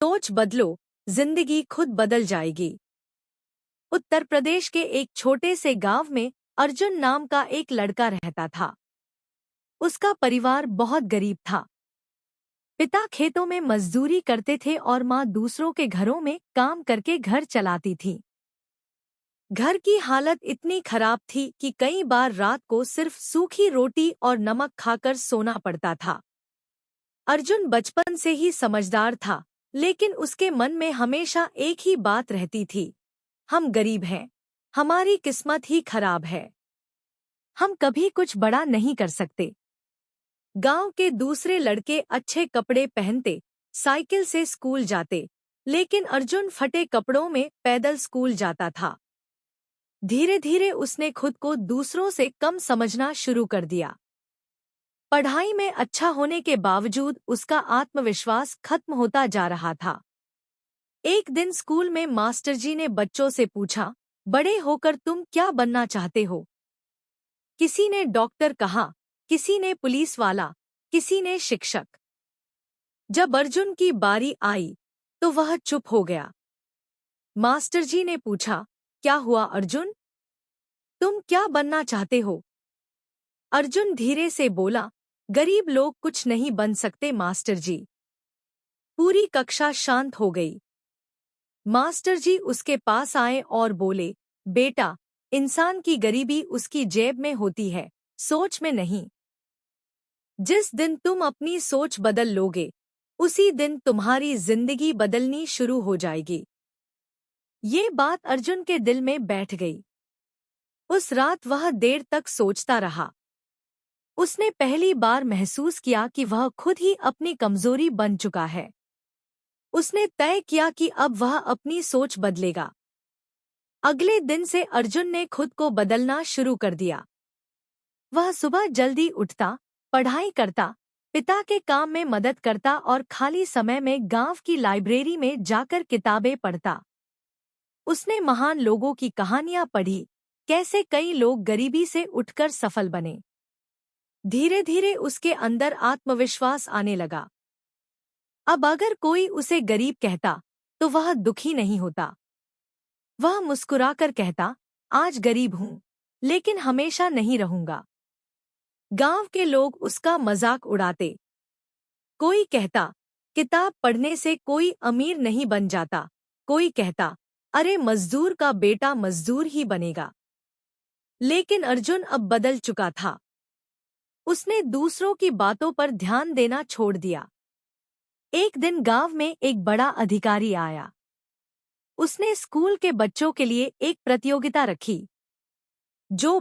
सोच बदलो, जिंदगी खुद बदल जाएगी। उत्तर प्रदेश के एक छोटे से गांव में अर्जुन नाम का एक लड़का रहता था। उसका परिवार बहुत गरीब था। पिता खेतों में मजदूरी करते थे और माँ दूसरों के घरों में काम करके घर चलाती थी। घर की हालत इतनी खराब थी कि कई बार रात को सिर्फ सूखी रोटी और नमक खाकर सोना पड़ता था। अर्जुन बचपन से ही समझदार था, लेकिन उसके मन में हमेशा एक ही बात रहती थी, हम गरीब हैं, हमारी किस्मत ही खराब है, हम कभी कुछ बड़ा नहीं कर सकते। गांव के दूसरे लड़के अच्छे कपड़े पहनते, साइकिल से स्कूल जाते, लेकिन अर्जुन फटे कपड़ों में पैदल स्कूल जाता था। धीरे धीरे उसने खुद को दूसरों से कम समझना शुरू कर दिया। पढ़ाई में अच्छा होने के बावजूद उसका आत्मविश्वास खत्म होता जा रहा था। एक दिन स्कूल में मास्टर जी ने बच्चों से पूछा, बड़े होकर तुम क्या बनना चाहते हो? किसी ने डॉक्टर कहा, किसी ने पुलिस वाला, किसी ने शिक्षक। जब अर्जुन की बारी आई तो वह चुप हो गया। मास्टर जी ने पूछा, क्या हुआ अर्जुन? तुम क्या बनना चाहते हो? अर्जुन धीरे से बोला, गरीब लोग कुछ नहीं बन सकते मास्टर जी। पूरी कक्षा शांत हो गई। मास्टर जी उसके पास आए और बोले, बेटा, इंसान की गरीबी उसकी जेब में होती है, सोच में नहीं। जिस दिन तुम अपनी सोच बदल लोगे, उसी दिन तुम्हारी जिंदगी बदलनी शुरू हो जाएगी। ये बात अर्जुन के दिल में बैठ गई। उस रात वह देर तक सोचता रहा। उसने पहली बार महसूस किया कि वह खुद ही अपनी कमजोरी बन चुका है। उसने तय किया कि अब वह अपनी सोच बदलेगा। अगले दिन से अर्जुन ने खुद को बदलना शुरू कर दिया। वह सुबह जल्दी उठता, पढ़ाई करता, पिता के काम में मदद करता और खाली समय में गांव की लाइब्रेरी में जाकर किताबें पढ़ता। उसने महान लोगों की कहानियां पढ़ी, कैसे कई लोग गरीबी से उठकर सफल बने। धीरे धीरे उसके अंदर आत्मविश्वास आने लगा। अब अगर कोई उसे गरीब कहता तो वह दुखी नहीं होता। वह मुस्कुराकर कहता, आज गरीब हूं, लेकिन हमेशा नहीं रहूंगा। गांव के लोग उसका मजाक उड़ाते। कोई कहता, किताब पढ़ने से कोई अमीर नहीं बन जाता। कोई कहता, अरे मजदूर का बेटा मजदूर ही बनेगा। लेकिन अर्जुन अब बदल चुका था। उसने दूसरों की बातों पर ध्यान देना छोड़ दिया। एक दिन गांव में एक बड़ा अधिकारी आया। उसने स्कूल के बच्चों के लिए एक प्रतियोगिता रखी। जो